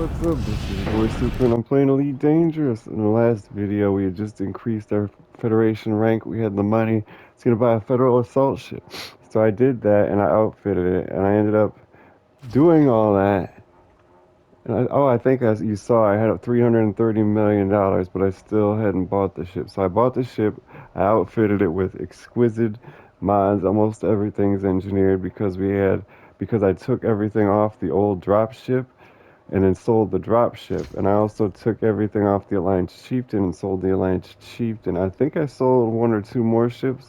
What's up? This is YourBoySuper and I'm playing Elite Dangerous. In the last video, we had just increased our Federation rank. We had the money. It's gonna buy a Federal assault ship. So I did that and I outfitted it and I ended up doing all that. And I think as you saw, I had $330 million, but I still hadn't bought the ship. So I bought the ship. I outfitted it with exquisite mods. Almost everything's engineered because I took everything off the old drop ship and then sold the drop ship. And I also took everything off the Alliance Chieftain and sold the Alliance Chieftain. I think I sold one or two more ships,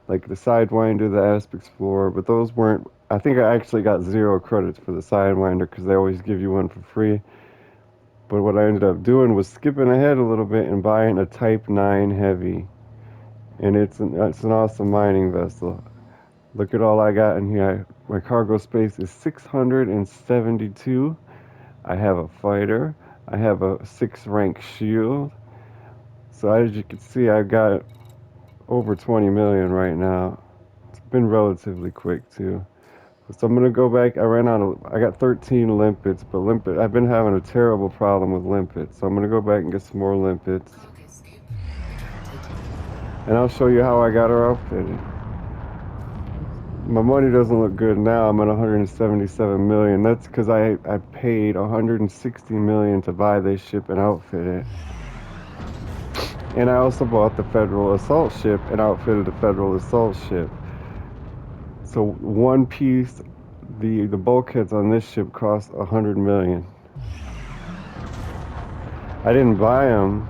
like the Sidewinder, the Asp Explorer, but those weren't. I think I actually got 0 credits for the Sidewinder because they always give you one for free. But what I ended up doing was skipping ahead a little bit and buying a Type 9 Heavy. And it's an awesome mining vessel. Look at all I got in here. My cargo space is 672. I have a fighter. I have a 6 rank shield. So as you can see, I've got over 20 million right now. It's been relatively quick too. So I'm gonna go back. I got 13 limpets, but I've been having a terrible problem with limpets. So I'm gonna go back and get some more limpets. And I'll show you how I got her outfitted. My money doesn't look good now. I'm at 177 million. That's because I paid 160 million to buy this ship and outfit it. And I also bought the Federal Assault Ship and outfitted the Federal Assault Ship. So one piece, the bulkheads on this ship cost 100 million. I didn't buy them.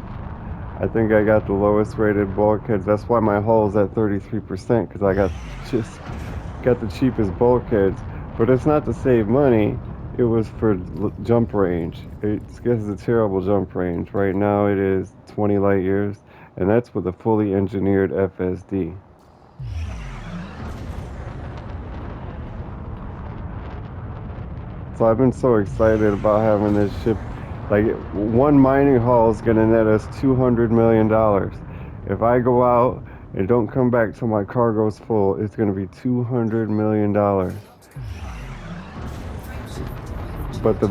I think I got the lowest rated bulkheads. That's why my hull's at 33%, because I got the cheapest bulkheads. But it's not to save money. It was for jump range. It has a terrible jump range. Right now it is 20 light years, and that's with a fully engineered FSD. So I've been so excited about having this ship. Like, one mining haul is gonna net us $200 million. If I go out and don't come back till my cargo's full, it's gonna be $200 million. But the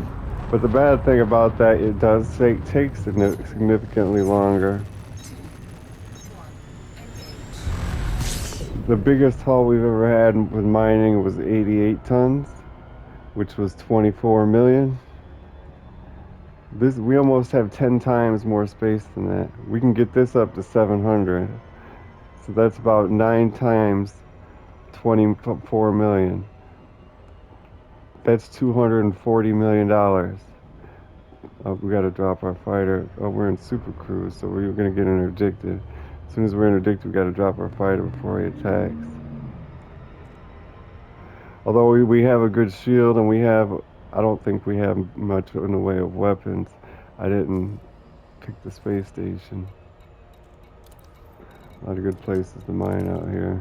bad thing about that, it does take significantly longer. The biggest haul we've ever had with mining was 88 tons, which was 24 million. We almost have 10 times more space than that. We can get this up to 700. So that's about 9 times 24 million. That's $240 million. We got to drop our fighter. Oh, we're in super cruise, so we're going to get interdicted. As soon as we're interdicted, we got to drop our fighter before he attacks. Although we have a good shield and I don't think we have much in the way of weapons. I didn't pick the space station. A lot of good places to mine out here.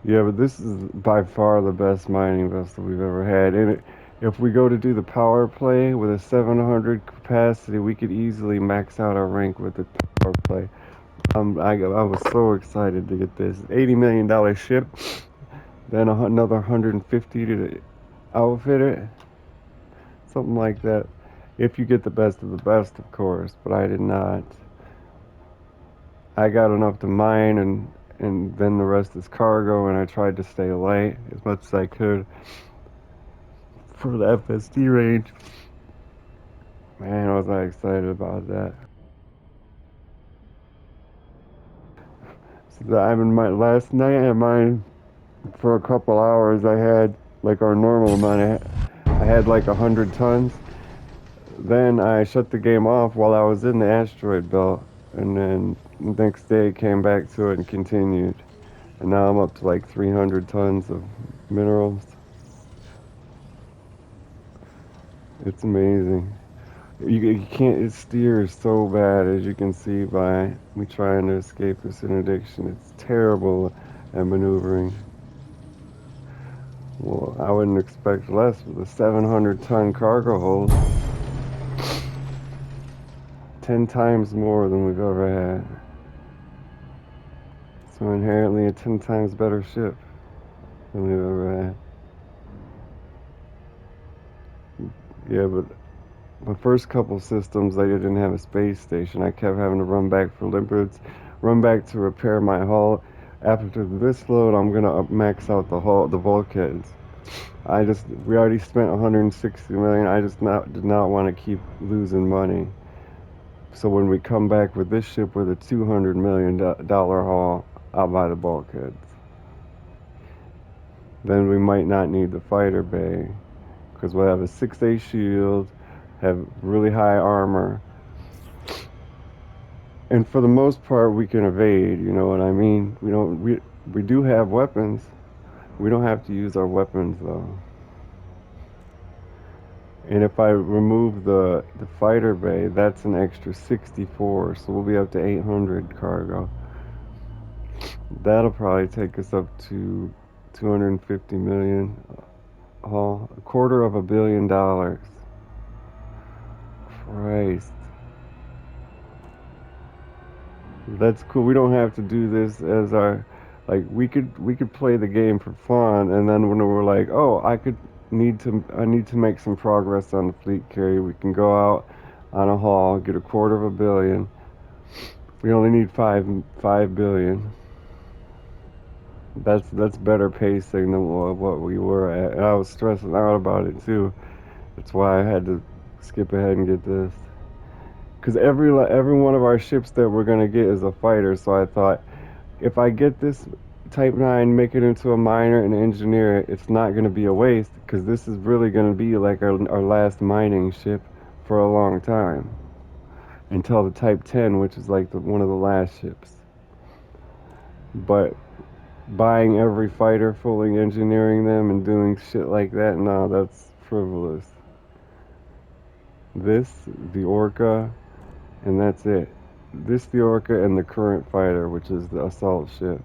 Yeah, but this is by far the best mining vessel we've ever had. And if we go to do the power play with a 700 capacity, we could easily max out our rank with the power play. I was so excited to get this $80 million ship, then another 150 to outfit it, something like that. If you get the best of the best, of course, but I did not. I got enough to mine, and then the rest is cargo, and I tried to stay light as much as I could for the FSD range. Man, was I excited about that. So last night I mined for a couple hours. I had like our normal amount. I had like 100 tons. Then I shut the game off while I was in the asteroid belt, and then the next day came back to it and continued. And now I'm up to like 300 tons of minerals. It's amazing. You can't, it steers so bad, as you can see by me trying to escape this interdiction. It's terrible at maneuvering. Well, I wouldn't expect less with a 700-ton cargo hold. 10 times more than we've ever had. So inherently a 10 times better ship than we've ever had. Yeah, but my first couple systems, I didn't have a space station. I kept having to run back for lipids, run back to repair my hull. After this load, I'm gonna max out the hull, the bulkheads. We already spent 160 million. I just did not want to keep losing money. So when we come back with this ship with a $200 million haul, I'll buy the bulkheads. Then we might not need the fighter bay because we'll have a 6A shield, have really high armor, and for the most part we can evade. You know what I mean? We do have weapons. We don't have to use our weapons though. And if I remove the fighter bay, that's an extra 64, so we'll be up to 800 cargo. That'll probably take us up to 250 million haul, a quarter of $1 billion. Christ. That's cool. We don't have to do this as our like we could play the game for fun and then when we're like, "Oh, I need to make some progress on the fleet carrier." We can go out on a haul, get a quarter of $1 billion. We only need 5 billion. That's better pacing than what we were at. And I was stressing out about it too. That's why I had to skip ahead and get this. Because every one of our ships that we're gonna get is a fighter. So I thought, if I get this Type 9, make it into a miner and engineer it, it's not gonna be a waste. Because this is really gonna be like our last mining ship for a long time. Until the Type 10, which is like one of the last ships. But buying every fighter, fully engineering them, and doing shit like that, no, that's frivolous. This, the Orca, and that's it. This, the Orca, and the current fighter, which is the assault ship.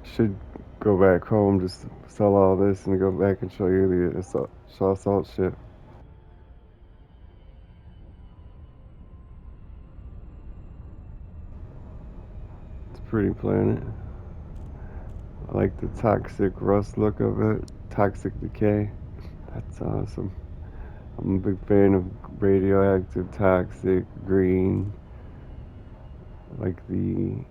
Should go back home, just sell all this, and go back and show you the assault ship. It's a pretty planet. I like the toxic rust look of it, toxic decay. That's awesome. I'm a big fan of radioactive, toxic, green, like the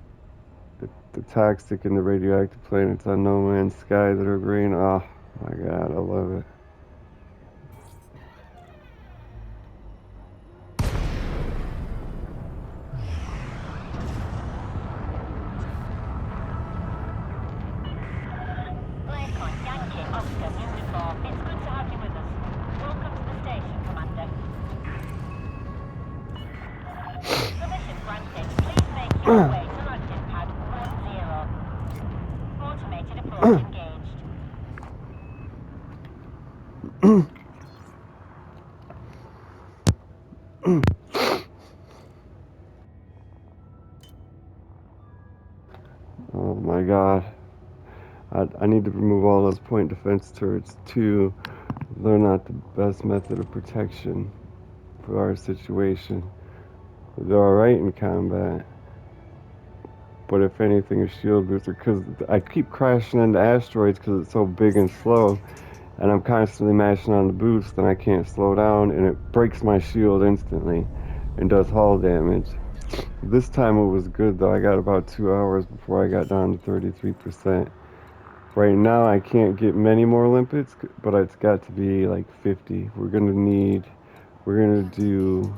toxic and the radioactive planets on No Man's Sky that are green. Oh my god, I love it. Oh my god. I need to remove all those point defense turrets too. They're not the best method of protection for our situation. They're alright in combat. But if anything, a shield booster, because I keep crashing into asteroids because it's so big and slow, and I'm constantly mashing on the boost, and I can't slow down, and it breaks my shield instantly and does hull damage. This time it was good though. I got about 2 hours before I got down to 33%. Right now I can't get many more limpets, but it's got to be like 50. We're gonna do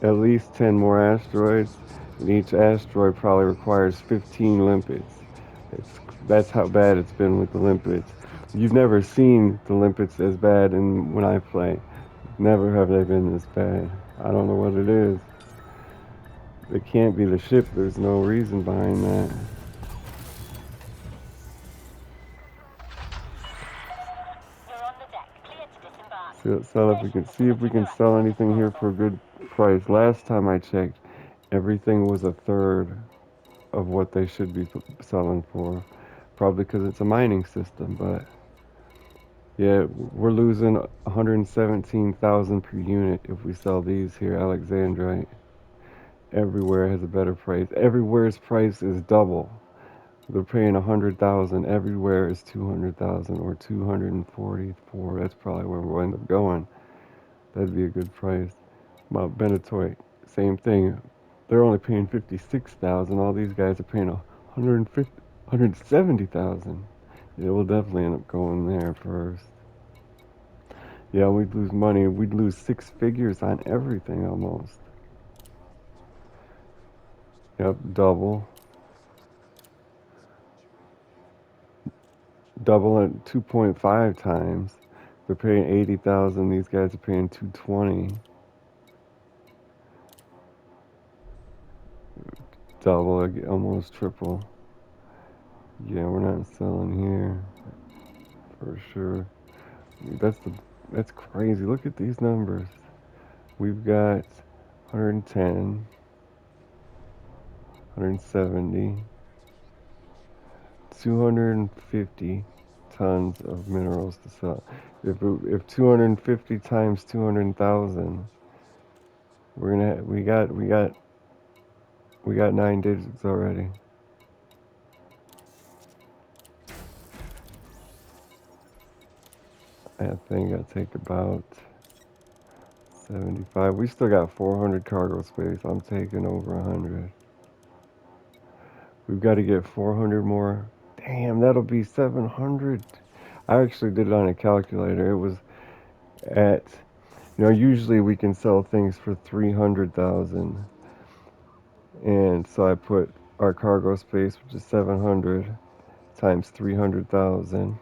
at least 10 more asteroids, and each asteroid probably requires 15 limpets. It's, that's how bad it's been with the limpets. You've never seen the limpets as bad when I play. Never have they been this bad. I don't know what it is. It can't be the ship. There's no reason behind that. So, see if we can sell anything here for a good price. Last time I checked, everything was a third of what they should be selling for. Probably because it's a mining system, but yeah, we're losing 117,000 per unit if we sell these here, Alexandrite. Everywhere has a better price. Everywhere's price is double. They're paying 100,000 everywhere is 200,000 or 244. That's probably where we'll end up going. That'd be a good price. Mount Benetoy, same thing. They're only paying 56,000. All these guys are paying 150, 170,000. Yeah, we'll definitely end up going there first. Yeah, we'd lose money. We'd lose six figures on everything almost. Yep, double. Double at 2.5 times. They're paying 80,000. These guys are paying 220. Double, almost triple. Yeah, we're not selling here for sure. That's the that's crazy. Look at these numbers. We've got 110, 170, 250 tons of minerals to sell. If 250 times 200,000, we got 9 digits already. I think I'll take about 75. We still got 400 cargo space. I'm taking over 100. We've got to get 400 more. Damn, that'll be 700. I actually did it on a calculator. It was at, usually we can sell things for 300,000. And so I put our cargo space, which is 700 times 300,000.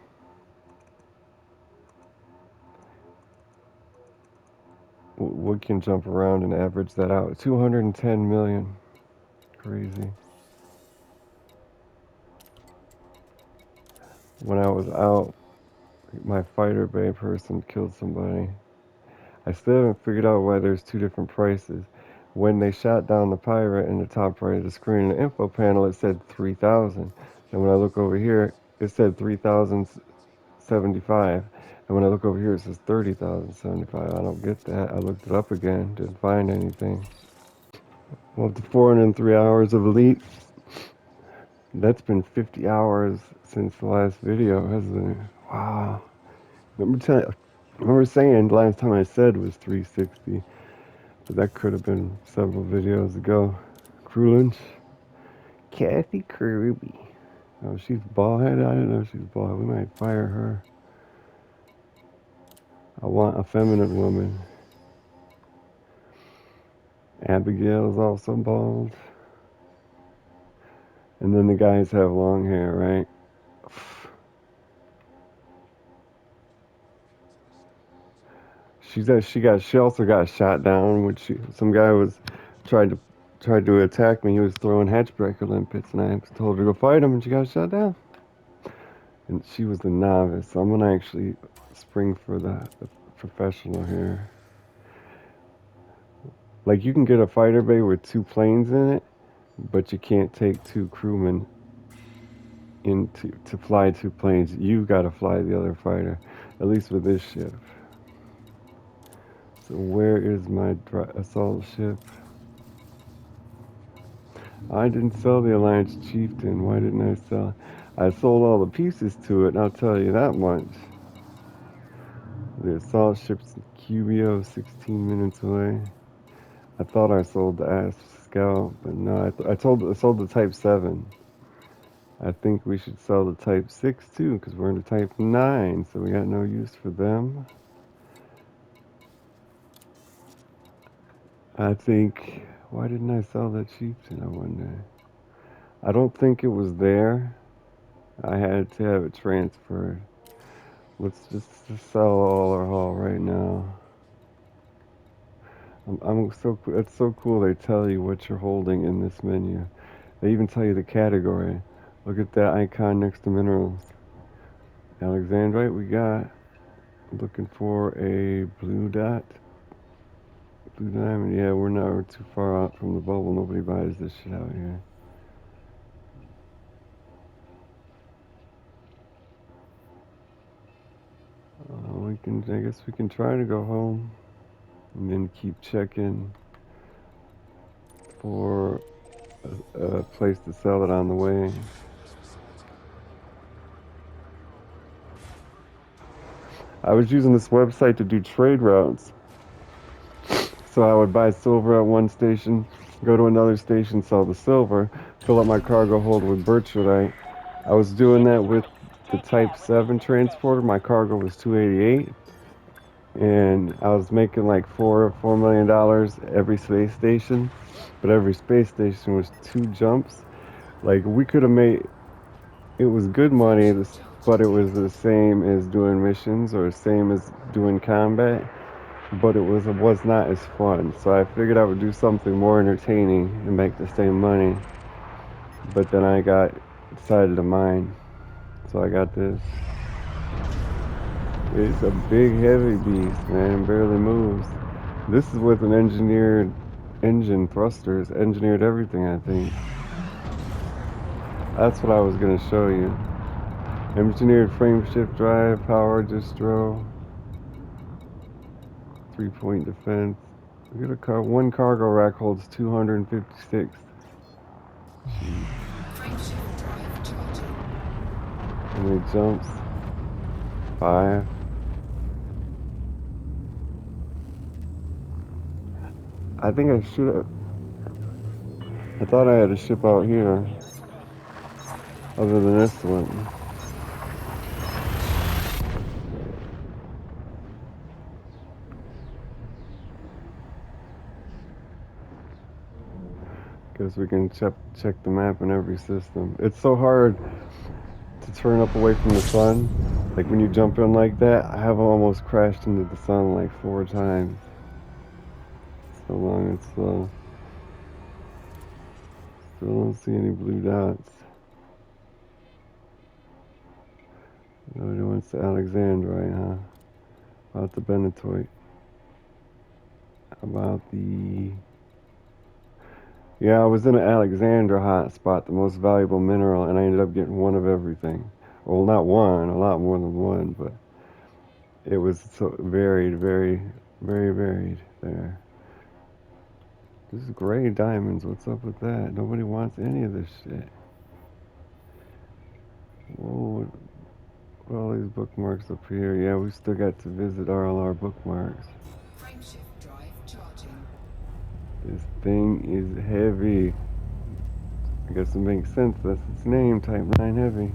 We can jump around and average that out. 210 million. Crazy. When I was out, my fighter bay person killed somebody. I still haven't figured out why there's two different prices. When they shot down the pirate in the top right of the screen, in the info panel, it said 3,000. And when I look over here, it said 3,075. And when I look over here, it says 30,075. I don't get that. I looked it up again, didn't find anything. Well, the 403 hours of Elite, that's been 50 hours since the last video, hasn't it? Wow. Remember saying last time I said was 360, but that could have been several videos ago. Crew lunch. Kathy Kirby. Oh, she's bald headed? I didn't know she's bald. We might fire her. I want a feminine woman. Abigail is also bald. And then the guys have long hair, right? She also got shot down, which some guy was tried to tried to attack me. He was throwing hatchbreaker limpets, and I told her to go fight him, and she got shot down. And she was the novice, so I'm gonna actually spring for the professional here. Like, you can get a fighter bay with two planes in it, but you can't take two crewmen to fly two planes. You've got to fly the other fighter, at least with this ship. So where is my assault ship? I didn't sell the Alliance Chieftain. Why didn't I sell? I sold all the pieces to it, and I'll tell you that much. The assault ship's QBO 16 minutes away. I thought I sold the Ass Scout, but no, I sold the Type 7. I think we should sell the Type 6 too, because we're in the Type 9, so we got no use for them. I think, why didn't I sell that Chieftain, I wonder? I don't think it was there. I had to have it transferred. Let's just sell all our haul right now. It's so cool they tell you what you're holding in this menu. They even tell you the category. Look at that icon next to minerals. Alexandrite we got. Looking for a blue dot. Blue diamond, yeah, we're too far out from the bubble. Nobody buys this shit out here. I guess we can try to go home and then keep checking for a place to sell it on the way. I was using this website to do trade routes. So I would buy silver at one station, go to another station, sell the silver, fill up my cargo hold with birchwoodite. I was doing that with the Type 7 transporter. My cargo was 288, and I was making like $4 million every space station, but every space station was two jumps. Like we could have made it was good money, but it was the same as doing missions or the same as doing combat, but it was not as fun. So I figured I would do something more entertaining and make the same money. But then I got decided to mine, so I got this. It's a big, heavy beast, man. It barely moves. This is with an engineered engine, thrusters, engineered everything. I think that's what I was gonna show you. Engineered frame shift drive, power distro, 3-point defense. We got a car. One cargo rack holds 256. How many jumps? 5. I think I should have. I thought I had a ship out here, other than this one. Guess we can check the map in every system. It's so hard to turn up away from the sun. Like when you jump in like that, I have almost crashed into the sun like 4 times. So long and slow. Still don't see any blue dots. Nobody wants the Alexandrite, huh? About the Benetoit. About the... Yeah, I was in an Alexandra hotspot, the most valuable mineral, and I ended up getting one of everything. Well, not one, a lot more than one, but it was so varied, very varied there. This is gray diamonds. What's up with that? Nobody wants any of this shit. Whoa, what are all these bookmarks up here? Yeah, we still got to visit all our bookmarks. This thing is heavy. I guess it makes sense. That's its name, Type 9 Heavy.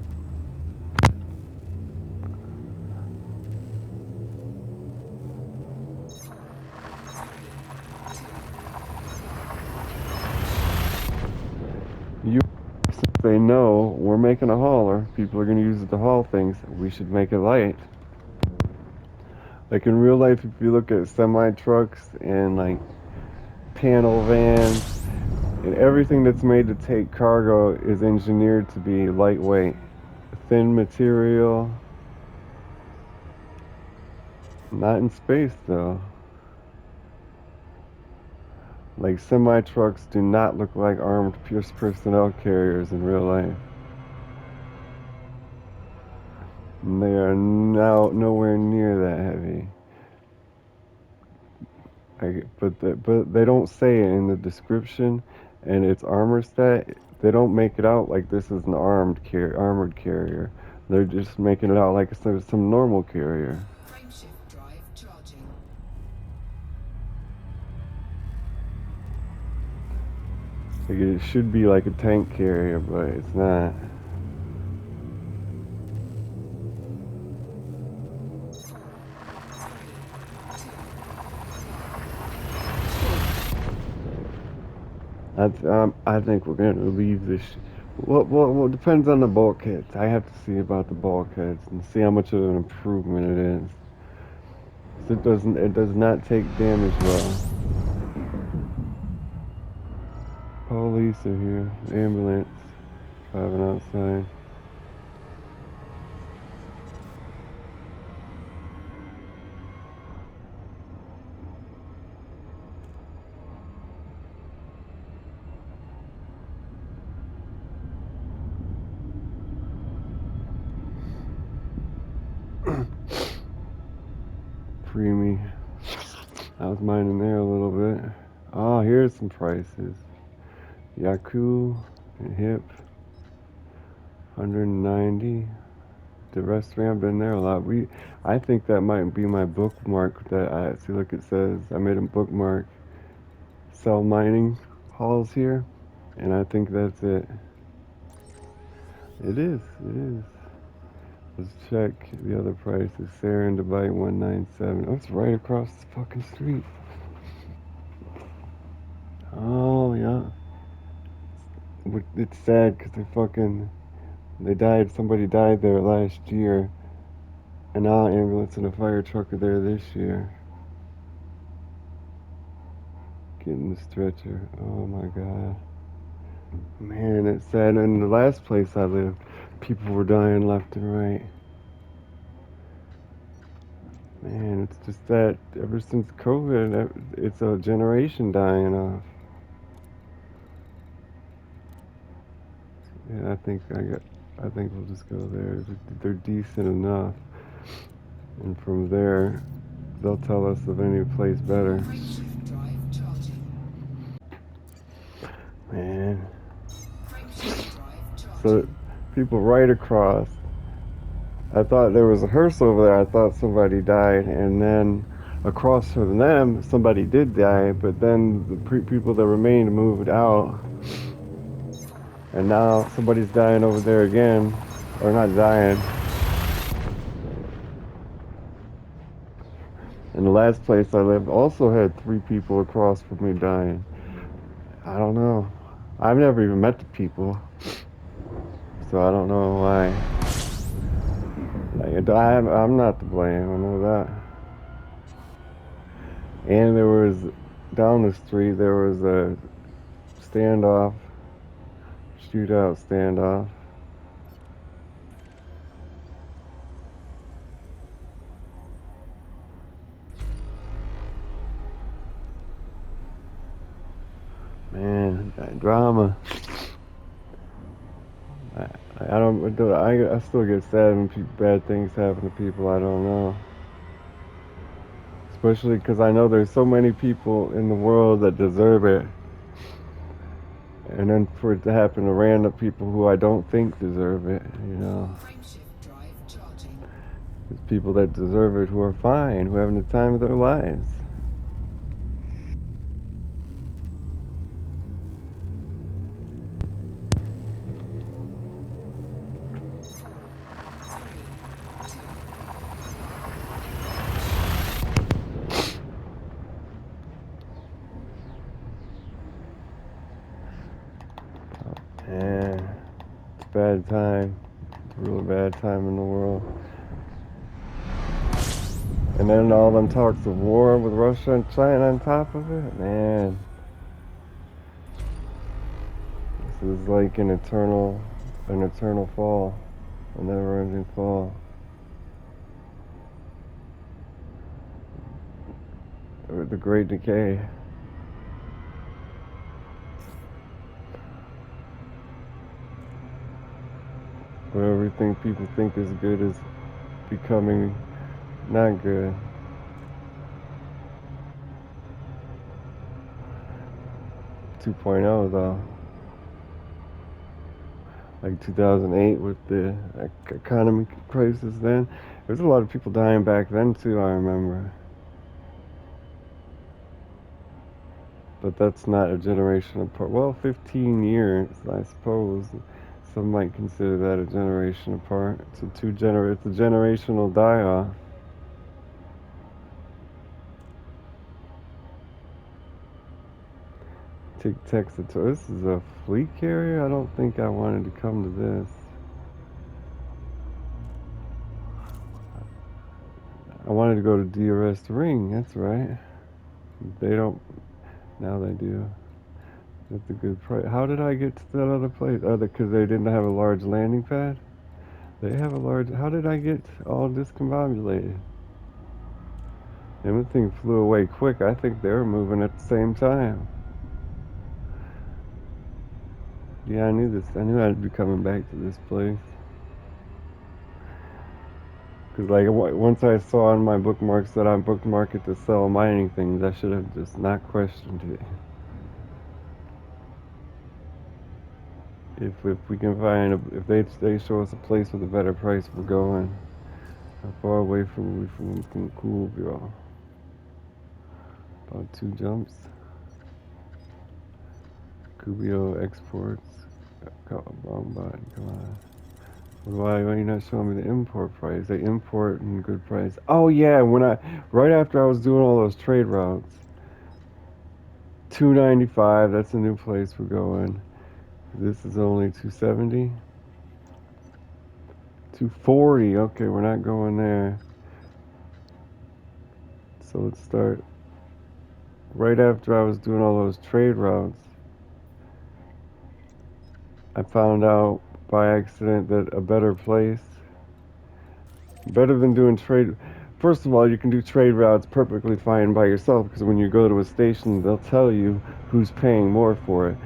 You, since they know we're making a hauler, people are going to use it to haul things. We should make it light. Like in real life, if you look at semi trucks and like panel vans, and everything that's made to take cargo is engineered to be lightweight, thin material. Not in space though. Like semi trucks do not look like armed personnel carriers in real life. And they are now nowhere near that heavy. But they don't say it in the description, and its armor stat. They don't make it out like this is an armored carrier. They're just making it out like it's some normal carrier. Like it should be like a tank carrier, but it's not. I think we're gonna leave this. Well, depends on the bulkheads. I have to see about the bulkheads and see how much of an improvement it is. It does not take damage well. Police are here. Ambulance driving outside. Free me. I was mining there a little bit. Oh, here's some prices. Yaku and Hip, 190. The restaurant, I've been there a lot. I think that might be my bookmark. That I see. Look, it says I made a bookmark. Sell mining halls here, and I think that's it. It is. It is. Let's check the other prices. Sarah and Dubai 197. Oh, it's right across the fucking street. Oh yeah. It's sad because they died. Somebody died there last year, and now an ambulance and a fire truck are there this year. Getting the stretcher. Oh my god. Man, it's sad. In the last place I lived, people were dying left and right. Man, it's just that ever since COVID, it's a generation dying off. Yeah, I think we'll just go there. They're decent enough, and from there, they'll tell us of any place better. Man, so people right across. I thought there was a hearse over there. I thought somebody died, and then across from them, somebody did die. But then the people that remained moved out, and now somebody's dying over there again, or not dying. And the last place I lived also had 3 people across from me dying. I don't know. I've never even met the people, so I don't know why. I'm not to blame. I know that. And there was down the street there was a standoff, shootout standoff. Man, that drama. I, I don't. I still get sad when bad things happen to people I don't know. Especially because I know there's so many people in the world that deserve it, and then for it to happen to random people who I don't think deserve it, you know. There's people that deserve it who are fine, who are having the time of their lives. And it's a bad time. It's a really bad time in the world. And then all them talks of war with Russia and China on top of it, man. This is like an eternal fall, a never-ending fall. Or the Great Decay. Where everything people think is good is becoming not good. 2.0 though. Like 2008 with the economic crisis then. There's a lot of people dying back then too, I remember. But that's not a generation apart. Well, 15 years, I suppose. Some might consider that a generation apart. It's a generational die-off. Take Texas. This is a fleet carrier? I don't think I wanted to come to this. I wanted to go to DRS Ring, that's right. They don't, now they do. That's a good price. How did I get to that other place? Because they didn't have a large landing pad? They have a large, how did I get all discombobulated? And the thing flew away quick. I think they were moving at the same time. Yeah, I knew this. I knew I'd be coming back to this place. Because, like, once I saw on my bookmarks that I bookmark it to sell mining things, I should have just not questioned it. If we can find if they show us a place with a better price, we're going. How far away from we from Coolville? About 2 jumps. Cubio exports. Wrong button. Come on. Why are you not showing me the import price? They import and good price. Oh yeah, right after I was doing all those trade routes. 295. That's a new place we're going. This is only 270. 240. Okay, we're not going there. So let's start. Right after I was doing all those trade routes, I found out by accident that a better place, better than doing trade. First of all, you can do trade routes perfectly fine by yourself because when you go to a station, they'll tell you who's paying more for it.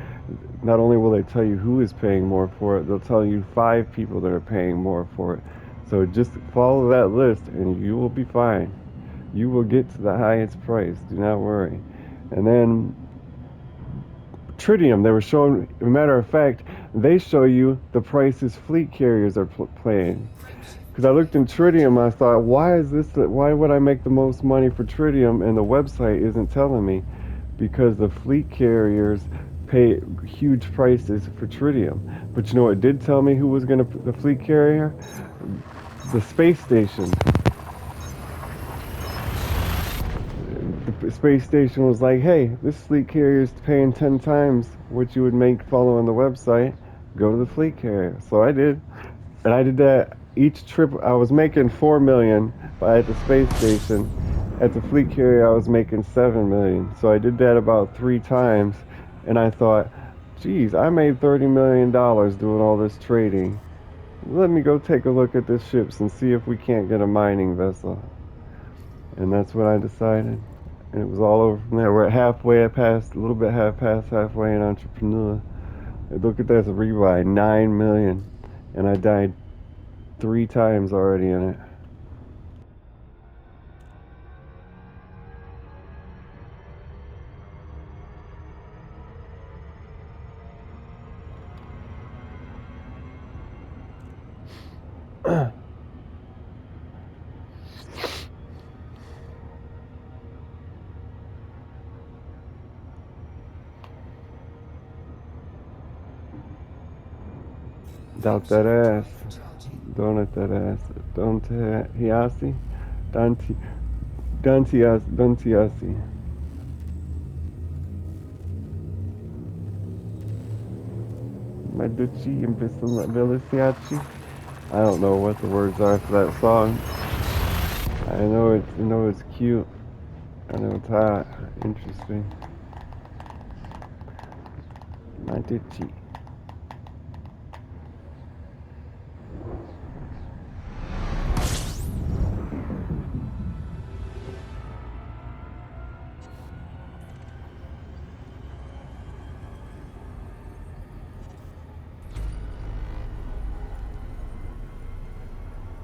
Not only will they tell you who is paying more for it, they'll tell you 5 people that are paying more for it. So just follow that list and you will be fine. You will get to the highest price. Do not worry. And then Tritium, they were showing, as a matter of fact, they show you the prices fleet carriers are paying. Because I looked in Tritium, I thought, why would I make the most money for Tritium and the website isn't telling me? Because the fleet carriers pay huge prices for Tritium. But you know what did tell me who was going to, the fleet carrier? The space station. The space station was like, hey, this fleet carrier is paying 10 times what you would make following the website. Go to the fleet carrier. So I did. And I did that each trip. I was making 4 million at the space station. At the fleet carrier, I was making 7 million. So I did that about 3 times. And I thought, geez, I made $30 million doing all this trading. Let me go take a look at this ships and see if we can't get a mining vessel. And that's what I decided. And it was all over from there. We're at halfway past, a little bit past halfway in entrepreneur. And look at that, it's a rebuy, 9 million. And I died 3 times already in it. Doubt that ass. Donut that ass. Don't hiasi? Danti Dantiasi. Meducci Veliciaci. I don't know what the words are for that song. I know it's cute. I know it's hot. Interesting. Meducci.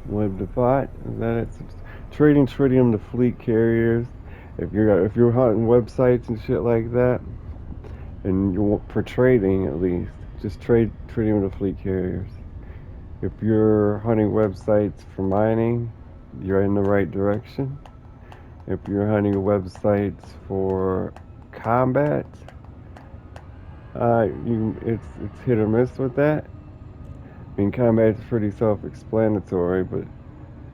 Web depot. Is that it? Trading tritium to fleet carriers. If you're hunting websites and shit like that, and you want for trading at least, just trade tritium to fleet carriers. If you're hunting websites for mining, you're in the right direction. If you're hunting websites for combat, it's hit or miss with that. I mean, combat's pretty self-explanatory, but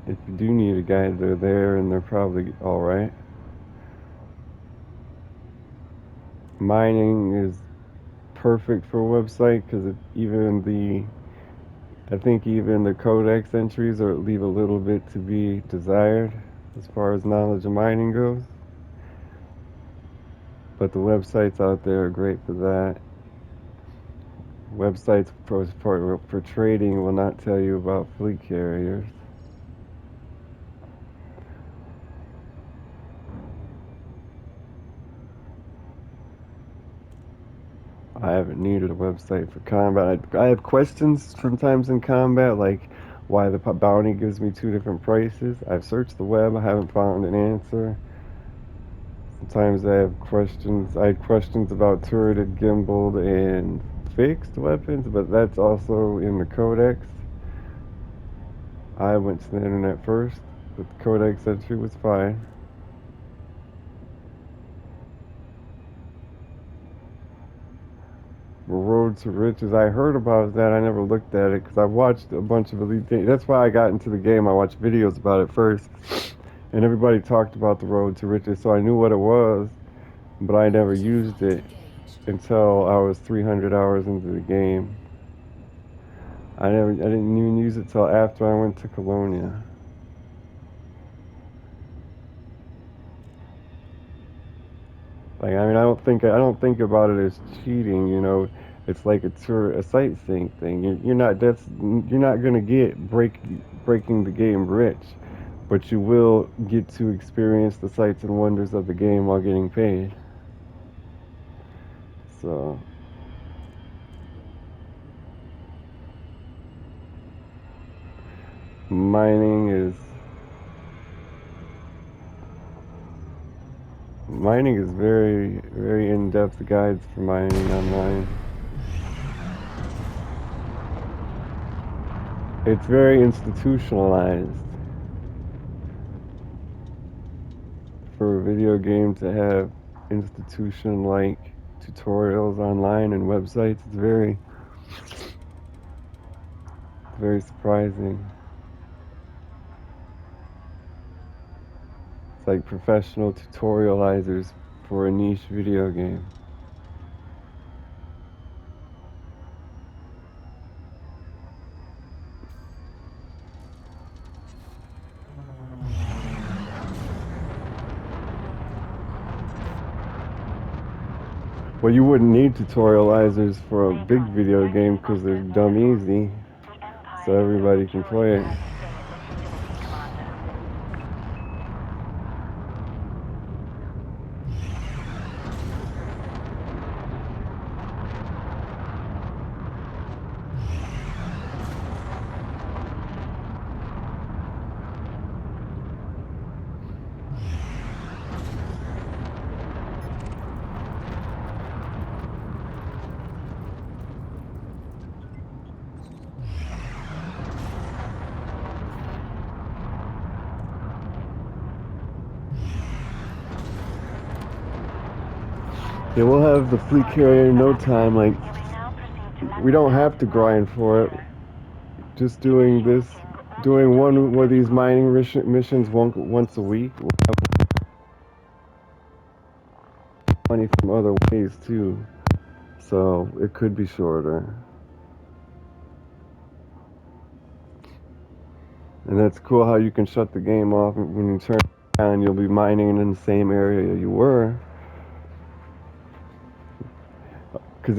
if you do need a guide, they're there and they're probably all right. Mining is perfect for a website because I think even the codex entries leave a little bit to be desired as far as knowledge of mining goes. But the websites out there are great for that. Websites for trading will not tell you about fleet carriers. I haven't needed a website for combat. I have questions sometimes in combat, like why the bounty gives me 2 different prices. I've searched the web, I haven't found an answer. Sometimes I have questions. I had questions about turreted, gimbaled, and fixed weapons, but that's also in the codex. I went to the internet first, but the codex entry was fine. Road to Riches, I heard about that. I never looked at it because I watched a bunch of Elite Dangerous. That's why I got into the game. I watched videos about it first, and everybody talked about the Road to Riches, so I knew what it was, but I never used it until I was 300 hours into the game. I didn't even use it till after I went to Colonia. Like, I mean, I don't think about it as cheating. You know, it's like a sightseeing thing. You're not gonna get breaking the game rich, but you will get to experience the sights and wonders of the game while getting paid. So mining is mining is very in-depth guides for mining online. It's very institutionalized for a video game to have institution-like tutorials online and websites. It's very surprising. It's like professional tutorializers for a niche video game. Well, you wouldn't need tutorializers for a big video game because they're dumb easy, so everybody can play it. Yeah, we'll have the fleet carrier in no time. Like, we don't have to grind for it. Just doing one of these mining missions once a week. We'll have money from other ways too, so it could be shorter. And that's cool how you can shut the game off when you turn it on. You'll be mining in the same area you were. Because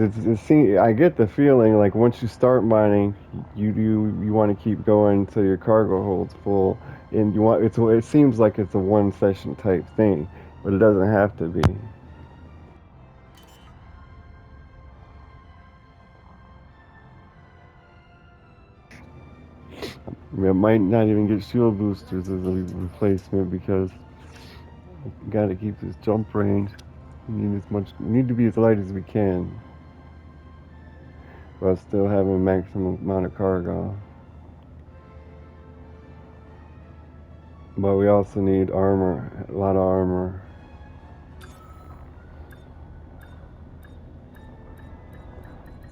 I get the feeling like once you start mining, you want to keep going until your cargo holds full, and it seems like it's a one session type thing, but it doesn't have to be. I mean, it might not even get shield boosters as a replacement because you got to keep this jump range. We need to be as light as we can, while still having maximum amount of cargo. But we also need armor, a lot of armor.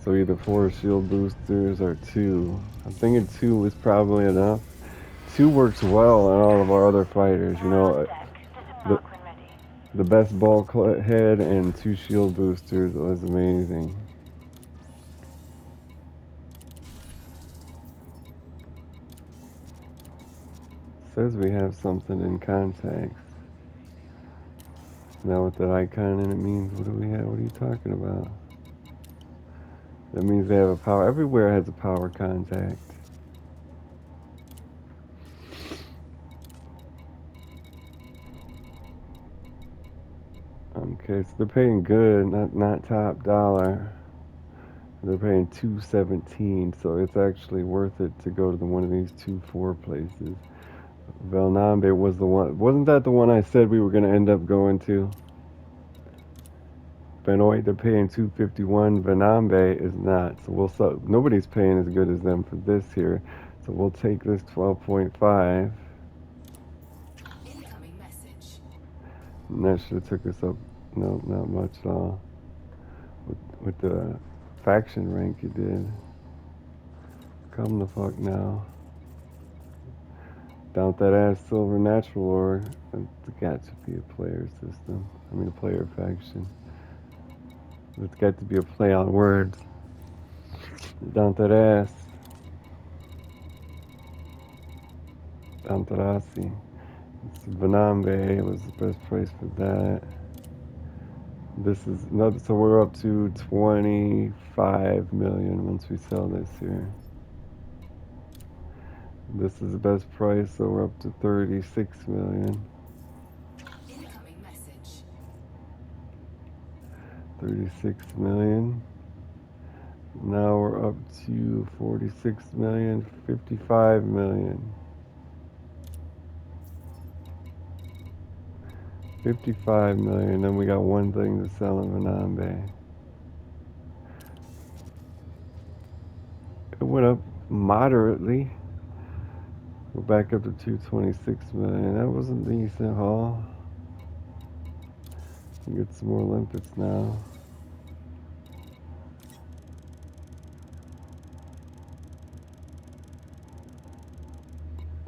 So either 4 shield boosters or 2. I'm thinking 2 is probably enough. 2 works well on all of our other fighters. You know, the best bulk head and 2 shield boosters was amazing. Says we have something in contacts. Now with that icon in it means, what do we have? What are you talking about? That means they have a power. Everywhere has a power contact. Okay, so they're paying good, not top dollar. They're paying $217, so it's actually worth it to go to one of these 2-4 places. Valnambe was the one. Wasn't that the one I said we were going to end up going to? Benoit, they're paying 251. Venambe is not. So we'll sell. Nobody's paying as good as them for this here. So we'll take this 12.5. Incoming message. And that should have took us up. No, not much at all. With the faction rank you did. Come the fuck now. Down that ass silver natural ore. It's got to be a player system. I mean a player faction. It's got to be a play on words. Down that ass. Down Tarasi. Vanambe was the best price for that. This is another, so we're up to 25 million once we sell this here. This is the best price, so we're up to 36 million. Incoming message. 36 million. Now we're up to 46 million, 55 million. 55 million, then we got one thing to sell in Vanambe. It went up moderately. We're back up to 226 million. That was a decent haul. We get some more limpets now.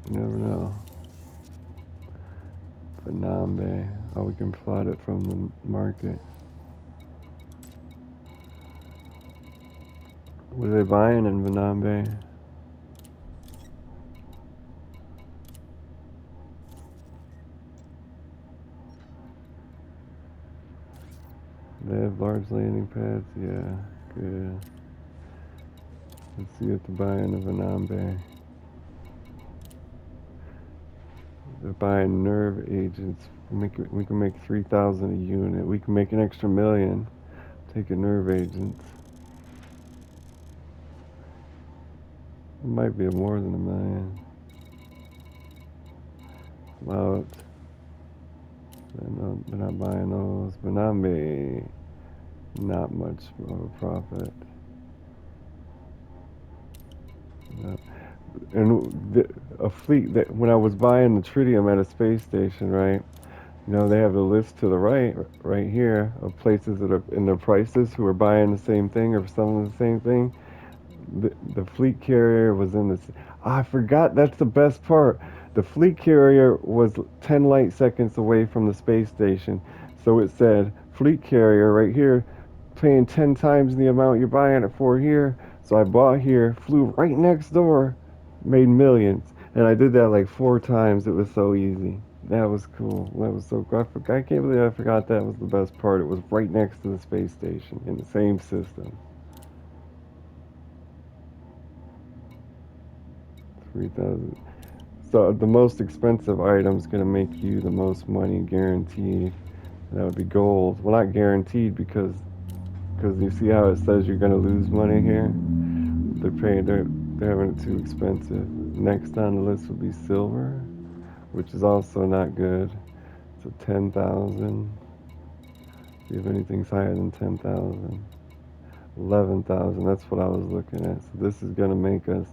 You never know. Vanambe. Oh, we can plot it from the market. What are they buying in Vanambe? They have large landing pads? Yeah, good. Let's see what they're buying in Vanambe. They're buying nerve agents. We can make 3,000 a unit. We can make an extra million. Taking nerve agents. It might be more than a million. About. They're not buying those. Vanambe. Not much of a profit. No. And a fleet that when I was buying the tritium at a space station, right? You know, they have a list to the right here, of places that are in their prices who are buying the same thing or selling the same thing. The fleet carrier was in this. I forgot. That's the best part. The fleet carrier was 10 light seconds away from the space station, so it said fleet carrier right here, paying 10 times the amount you're buying it for here. So I bought here, flew right next door, made millions, and I did that like 4 times. It was so easy. That was cool. That was so cool. I can't believe I forgot that was the best part. It was right next to the space station in the same system. 3,000. So the most expensive item is going to make you the most money guaranteed. That would be gold. Well, not guaranteed because you see how it says you're going to lose money here. They're having it too expensive. Next on the list would be silver, which is also not good. So 10,000. See if anything's higher than 10,000. 11,000. That's what I was looking at. So this is going to make us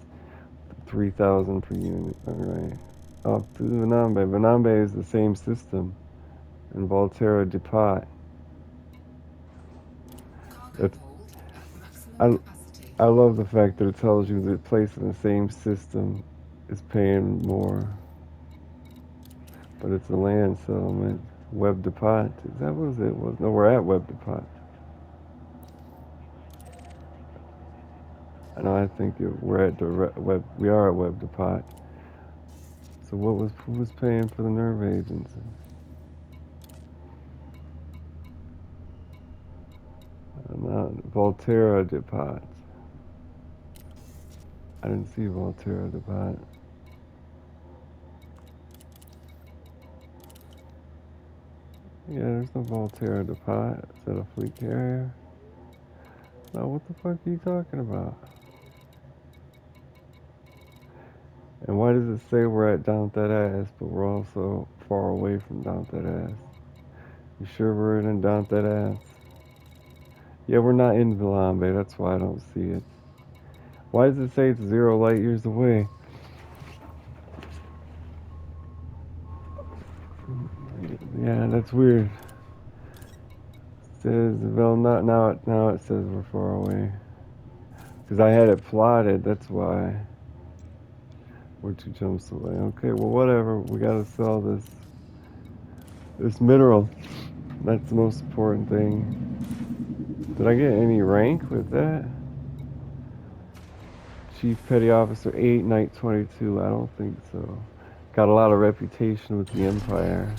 3,000 per unit. All right. Up to Vanambe. Vanambe is the same system. And Volterra Depot. Cargo It's, hold at maximum I, capacity. I love the fact that it tells you that place in the same system is paying more. But it's a land settlement. Web Depot. Is that what it was? No, we're at Web Depot. I know. I think we're at the web. We are at Web Depot. So who was paying for the nerve agents? Volterra Depot. I didn't see Volterra Depot. Yeah, there's no Volterra Depot. Is that a fleet carrier? No, what the fuck are you talking about? And why does it say we're at Down That Ass, but we're also far away from Down That Ass? You sure we're in Down That Ass? Yeah, we're not in Villambe, that's why I don't see it. Why does it say it's 0 light years away? Yeah, that's weird. It says, well, not now. Now it says we're far away. Because I had it plotted, that's why. We're 2 jumps away. Okay, well, whatever. We gotta sell this mineral. That's the most important thing. Did I get any rank with that? Chief Petty Officer 8, Knight 22. I don't think so. Got a lot of reputation with the Empire.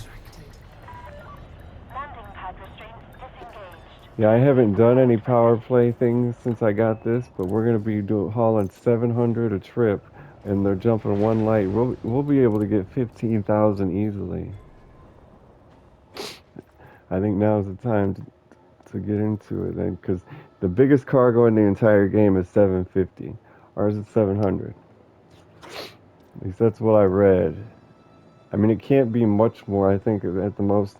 Landing pad restraints disengaged. Yeah, I haven't done any power play things since I got this, but we're gonna be hauling 700 a trip, and they're jumping 1 light. We'll be able to get 15,000 easily. I think now's the time to get into it, then, because the biggest cargo in the entire game is 750. Ours is 700. At least that's what I read. I mean, it can't be much more. I think at the most,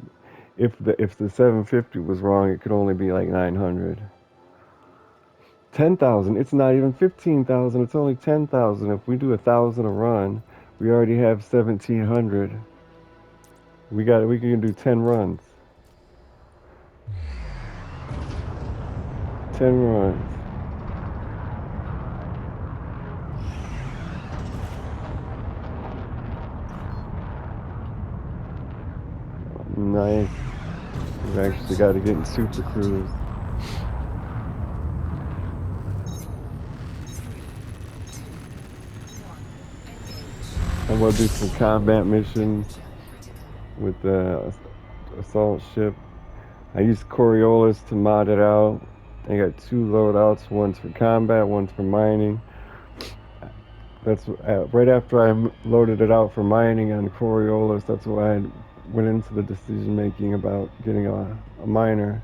if the 750 was wrong, it could only be like 900. 10,000. It's not even 15,000. It's only 10,000. If we do 1,000 a run, we already have 1,700. We can do 10 runs. 10 runs. Nice. We've actually got to get in Super Cruise. 4, 3, 2, 1. Engage. I'm gonna do some combat missions Temperature critical. with the assault ship. I used Coriolis to mod it out. I got 2 loadouts. One's for combat, one's for mining. That's right after I loaded it out for mining on Coriolis. That's why I went into the decision making about getting a miner,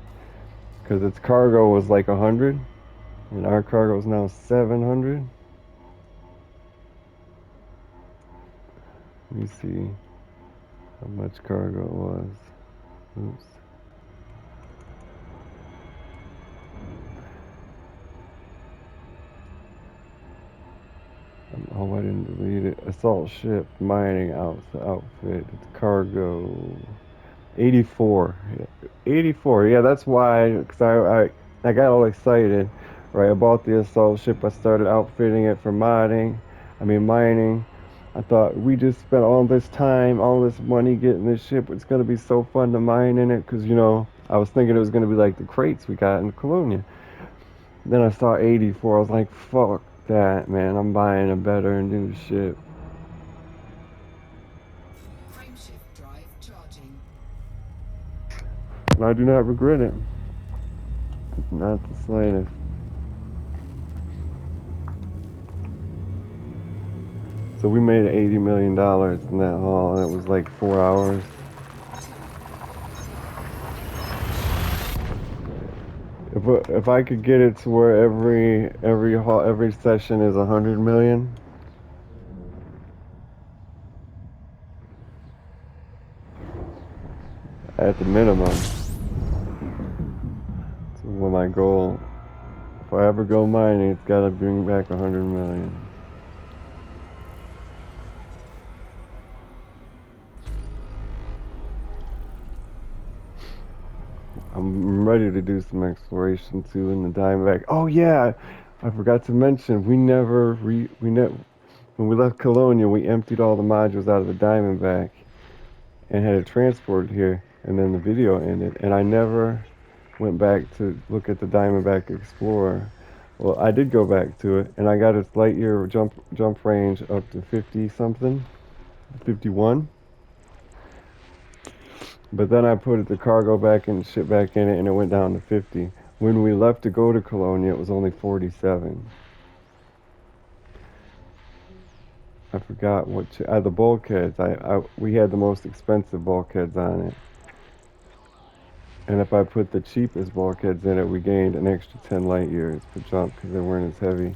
because its cargo was like 100, and our cargo is now 700. Let me see how much cargo it was. Oops. Oh, I didn't delete it. Assault ship, mining outfit, it's cargo. 84. 84. Yeah, that's why. Because I got all excited. Right, I bought the assault ship. I started outfitting it for mining. I thought we just spent all this time, all this money getting this ship. It's gonna be so fun to mine in it. Because I was thinking it was gonna be like the crates we got in Colonia. Then I saw 84. I was like, fuck that, man. I'm buying a better new ship. Frameshift drive charging. And I do not regret it. Not the slightest. So we made $80 million in that haul, and it was like 4 hours. 2, 1. If I could get it to where every session is 100 million, at the minimum, that's my goal. If I ever go mining, it's got to bring back 100 million. I'm ready to do some exploration too in the Diamondback. Oh yeah, I forgot to mention when we left Colonia, we emptied all the modules out of the Diamondback and had it transported here, and then the video ended, and I never went back to look at the Diamondback Explorer. Well, I did go back to it, and I got its light year jump range up to 50 something, 51. But then I put the cargo back and shit back in it, and it went down to 50. When we left to go to Colonia, it was only 47. I forgot the bulkheads. We had the most expensive bulkheads on it, and if I put the cheapest bulkheads in it, we gained an extra 10 light years per jump because they weren't as heavy.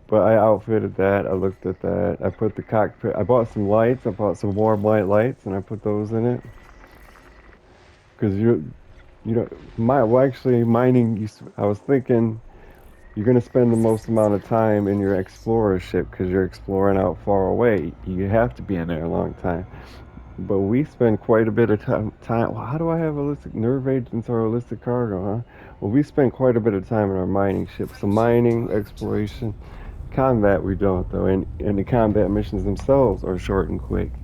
But I outfitted that. I looked at that. I put the cockpit. I bought some lights. I bought some warm white lights, and I put those in it. Because You know, well, actually, mining. I was thinking you're gonna spend the most amount of time in your explorer ship because you're exploring out far away. You have to be in there a long time. But we spend quite a bit of time. Well, how do I have holistic nerve agents or holistic cargo, huh? Well, we spend quite a bit of time in our mining ship. So Frameshift mining, drive exploration, charging. combat we don't though, and the combat missions themselves are short and quick. Four,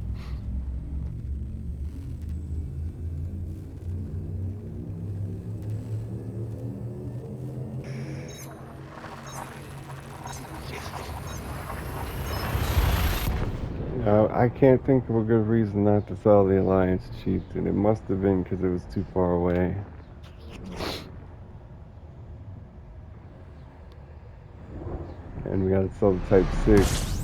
three, two, one. Engage. I can't think of a good reason not to sell the Alliance Chieftain. It must have been because it was too far away. And we gotta sell the Type 6.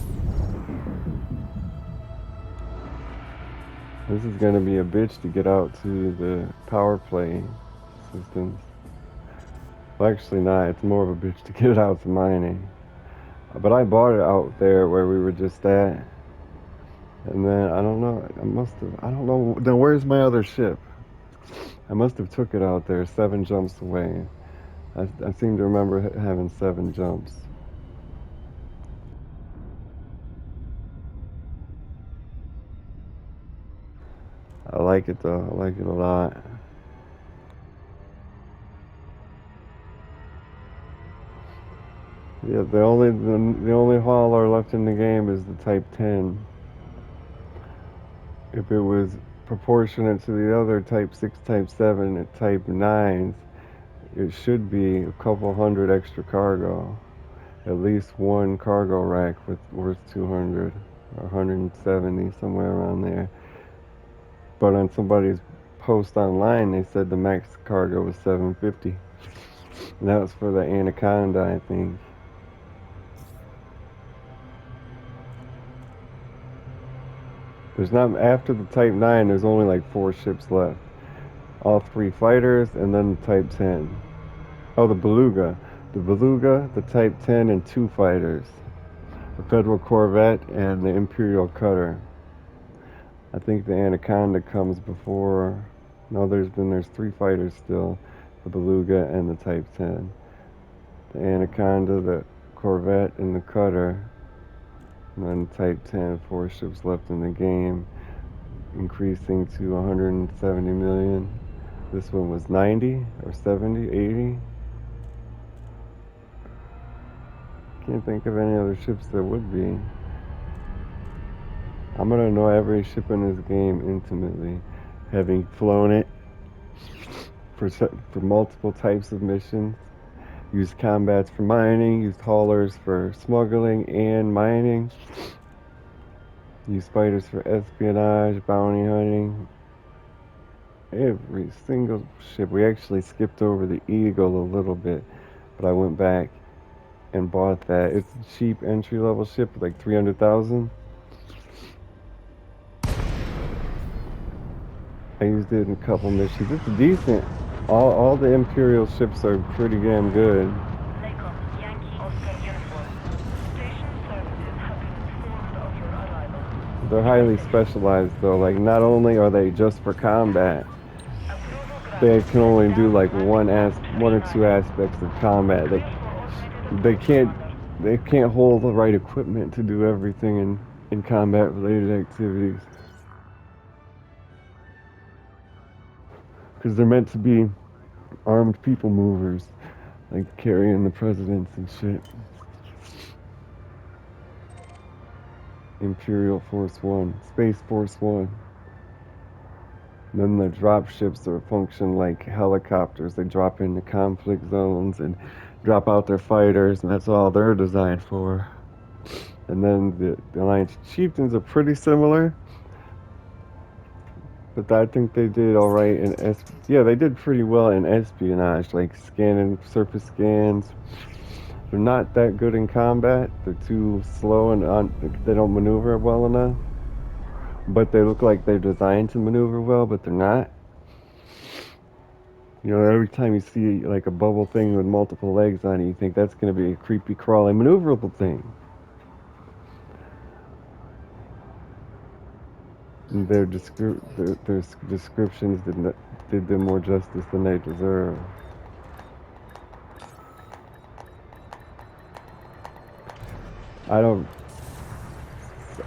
This is gonna be a bitch to get out to the power play systems. Well, actually not. It's more of a bitch to get it out to mining. But I bought it out there where we were just at. And then, I don't know, I must have, I don't know, then where's my other ship? I must have took it out there 7 jumps away. I seem to remember having 7 jumps. I like it though. I like it a lot. Yeah, the only hauler left in the game is the Type 10. If it was proportionate to the other Type 6, Type 7, and Type 9s, it should be a couple hundred extra cargo. At least one cargo rack worth 200 or 170, somewhere around there. But on somebody's post online, they said the max cargo was 750. And that was for the Anaconda, I think. There's not after the Type 9. There's only like 4 ships left. All 3 fighters, and then the Type 10. Oh, the Beluga, the Type 10, and 2 fighters. The Federal Corvette and the Imperial Cutter. I think the Anaconda comes before. No, there's 3 fighters still. The Beluga and the Type 10. The Anaconda, the Corvette, and the Cutter. And then Type 10, 4 ships left in the game, increasing to 170 million. This one was 90 or 70, 80. Can't think of any other ships that would be. I'm gonna know every ship in this game intimately, having flown it for multiple types of missions. Used combats for mining, used haulers for smuggling and mining, used fighters for espionage, bounty hunting. Every single ship. We actually skipped over the Eagle a little bit, but I went back and bought that. It's a cheap entry level ship, like 300,000. I used it in a couple missions. It's decent. All the Imperial ships are pretty damn good. Lakon, Yankee, Oscar Uniform. Station services have been informed of your arrival. They're highly specialized though. Like not only are they just for combat, Approval they granted. can only do Down like landing zone one or two 39. aspects of combat. Brief for automated They approach, can't Commander. they can't hold the right equipment to do everything in combat related activities because they're meant to be armed people movers, like carrying the presidents and shit. Imperial Force One, Space Force One. And then the drop ships that function like helicopters. They drop into conflict zones and drop out their fighters, and that's all they're designed for. And then the Alliance Chieftains are pretty similar, but I think they did all right in yeah, they did pretty well in espionage, like scanning surface scans. They're not that good in combat. They're too slow and they don't maneuver well enough. But they look like they're designed to maneuver well, but they're not. You know, every time you see like a bubble thing with multiple legs on it, you think that's going to be a creepy, crawling, maneuverable thing. their descriptions did them more justice than they deserve. I don't.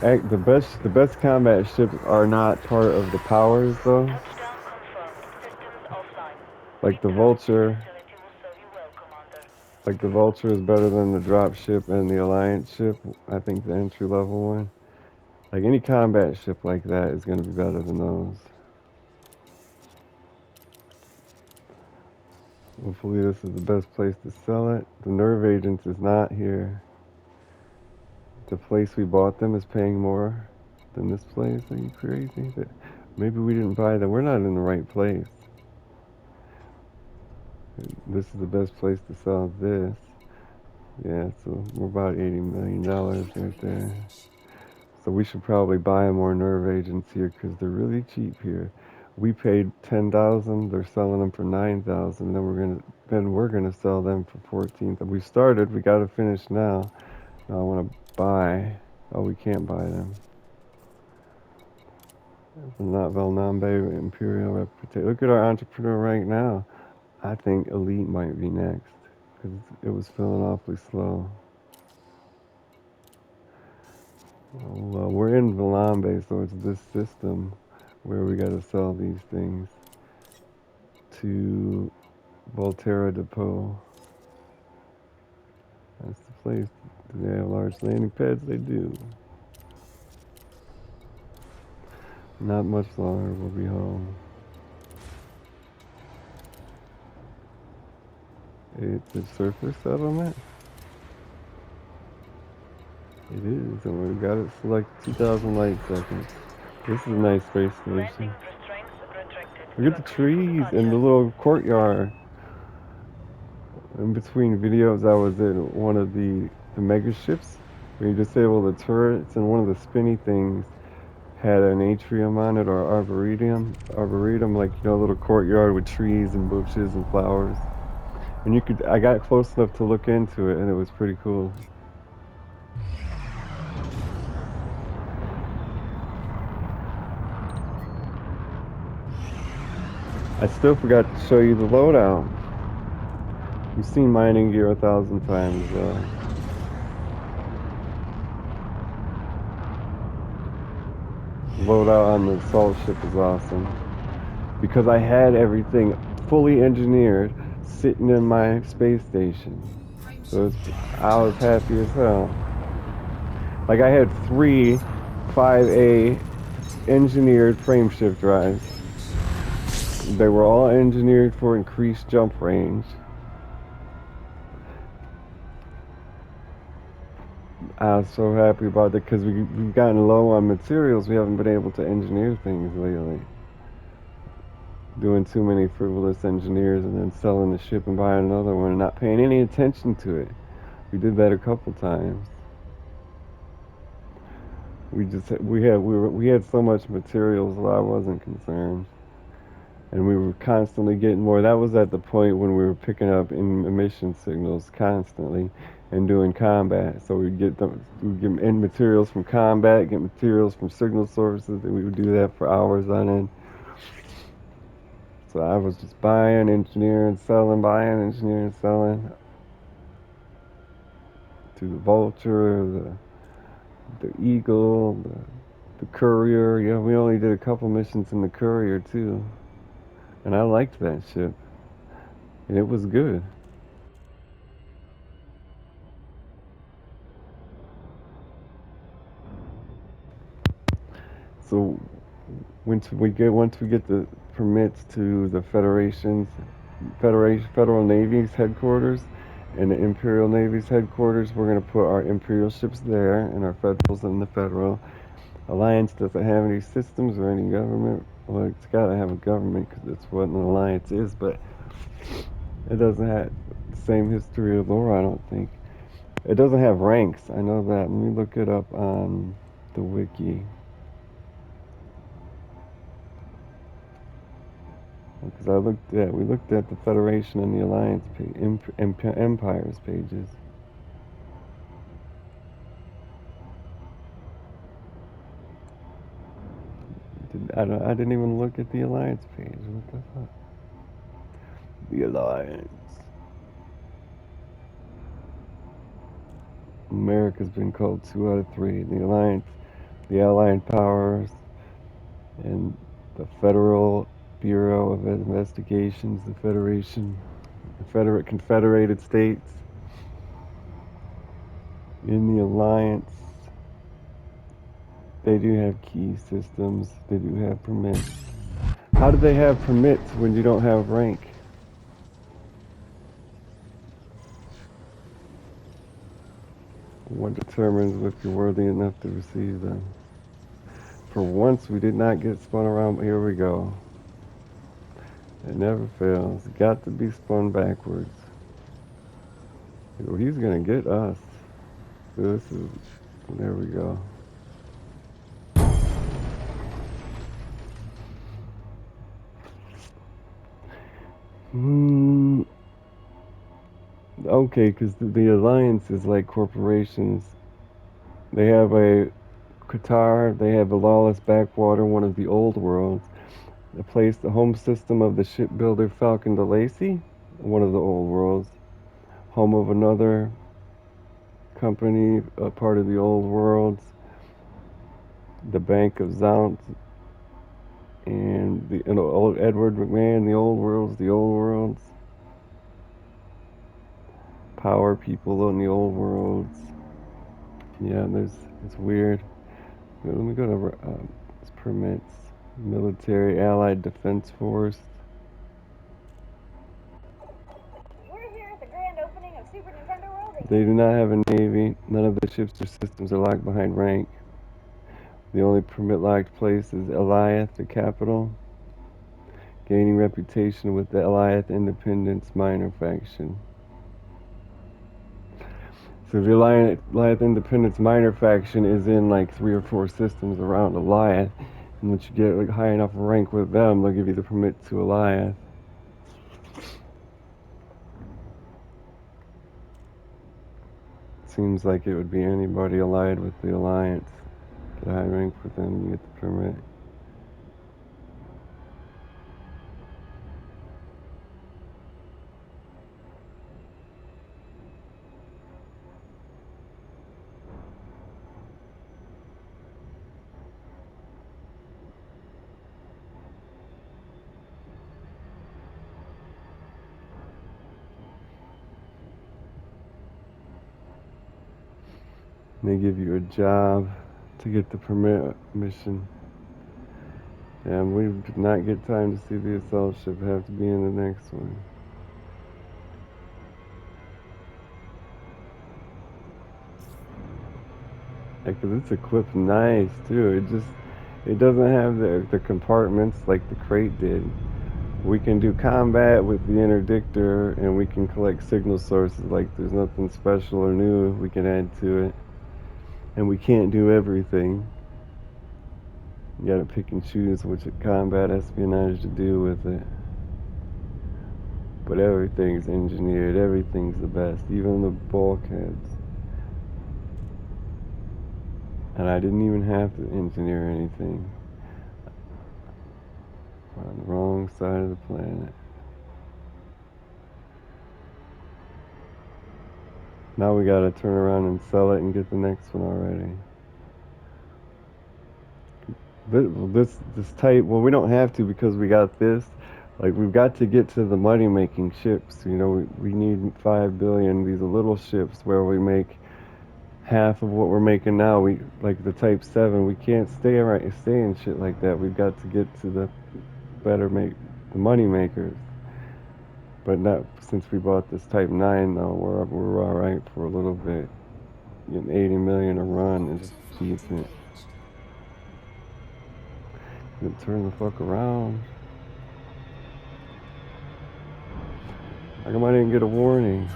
The best combat ships are not part of the powers though. Touchdown confirmed. Systems offline. Like the Redeployment to Vulture, facility will serve you well, Commander. like the Vulture is better than the drop ship and the Alliance ship. I think the entry level one. Like any combat ship like that is going to be better than those. Hopefully this is the best place to sell it. The Nerve Agents is not here. The place we bought them is paying more than this place. Are you crazy? Maybe we didn't buy them. We're not in the right place. This is the best place to sell this. Yeah, so we're about $80 million right there. So we should probably buy more nerve agents here because they're really cheap here. We paid 10,000. They're selling them for 9,000. Then we're gonna sell them for 14. We started. We got to finish now. Now I want to buy. Oh, we can't buy them. Not Velnambe Imperial Reputation. Look at our entrepreneur rank now. I think Elite might be next because it was feeling awfully slow. Well, we're in Velambe, so it's this system where we got to sell these things to Volterra Depot. That's the place. Do they have large landing pads? They do. Not much longer, we'll be home. It's a surface settlement? It is, and we've got it select 2,000 light seconds. This is a nice space Landing station. restraints retracted. Look You at are the cleared for trees and the departure. little courtyard. In between videos, I was in one of the mega ships where you disable the turrets, and one of the spinny things had an atrium on it or arboretum, like a little courtyard with trees and bushes and flowers. And I got close enough to look into it, and it was pretty cool. I still forgot to show you the loadout. You've seen mining gear 1,000 times. Loadout on the assault ship is awesome because I had everything fully engineered sitting in my space station. So I was happy as hell. Like I had 3 5A engineered frameshift drives. They were all engineered for increased jump range. I was so happy about that because we've gotten low on materials. We haven't been able to engineer things lately. Doing too many frivolous engineers and then selling the ship and buying another one and not paying any attention to it. We did that a couple times. We had so much materials that I wasn't concerned, and we were constantly getting more. That was at the point when we were picking up emission signals constantly and doing combat. So we'd get in materials from combat, get materials from signal sources, and we would do that for hours on end. So I was just buying, engineering, selling, buying, engineering, selling. To the Vulture, the Eagle, the Courier. Yeah, we only did a couple missions in the Courier too, and I liked that ship, and it was good. So once we get the permits to the Federal Navy's headquarters and the Imperial Navy's headquarters, we're gonna put our Imperial ships there and our Federals in the Federal. Alliance doesn't have any systems or any government. Well, it's got to have a government because that's what an alliance is, but it doesn't have the same history of lore, I don't think. It doesn't have ranks. I know that. Let me look it up on the wiki. Because we looked at the Federation and the Alliance Empires pages. I didn't even look at the Alliance page. What the fuck? The Alliance. America's been called 2 out of 3. The Alliance, the Allied powers, and the Federal Bureau of Investigations, the Federation, the Confederated States. In the Alliance, they do have key systems. They do have permits. How do they have permits when you don't have rank? What determines if you're worthy enough to receive them? For once, we did not get spun around, but here we go. It never fails. Got to be spun backwards. He's gonna get us. This is, there we go. Okay, because the Alliance is like corporations. They have a Qatar, they have a lawless backwater, one of the old worlds. The place, the home system of the shipbuilder Falcon de Lacy, one of the old worlds. Home of another company, a part of the old worlds. The Bank of Zount, and the old Edward McMahon, the old worlds, the old worlds. Power people in the old worlds. Yeah, it's weird. Let me go to permits. Military Allied Defense Force. We're here at the grand opening of Super Nintendo World. They do not have a navy. None of the ships or systems are locked behind rank. The only permit locked place is Eliath, the capital. Gaining reputation with the Eliath Independence minor faction. So the Eliath Independence minor faction is in like 3 or 4 systems around Eliath. And once you get like high enough rank with them, they'll give you the permit to Eliath. Seems like it would be anybody allied with the Alliance. Get a high rank with them, you get the permit. They give you a job to get the permit mission. And we did not get time to see the assault ship. Have to be in the next one. Yeah, 'cause it's equipped nice too. It doesn't have the compartments like the crate did. We can do combat with the interdictor, and we can collect signal sources. Like there's nothing special or new we can add to it. And we can't do everything. You gotta pick and choose which combat espionage to do with it. But everything's engineered, everything's the best, even the bulkheads. And I didn't even have to engineer anything. We're on the wrong side of the planet. Now we gotta turn around and sell it and get the next one already. This type, well, we don't have to because we got this. Like, we've got to get to the money-making ships. You know, we need 5 billion. These are little ships where we make half of what we're making now. We like the Type 7. We can't stay in shit like that. We've got to get to the the money makers. But not since we bought this Type 9 though. We're all right for a little bit. Getting 80 million a run is decent. Turn the fuck around. How come I didn't get a warning?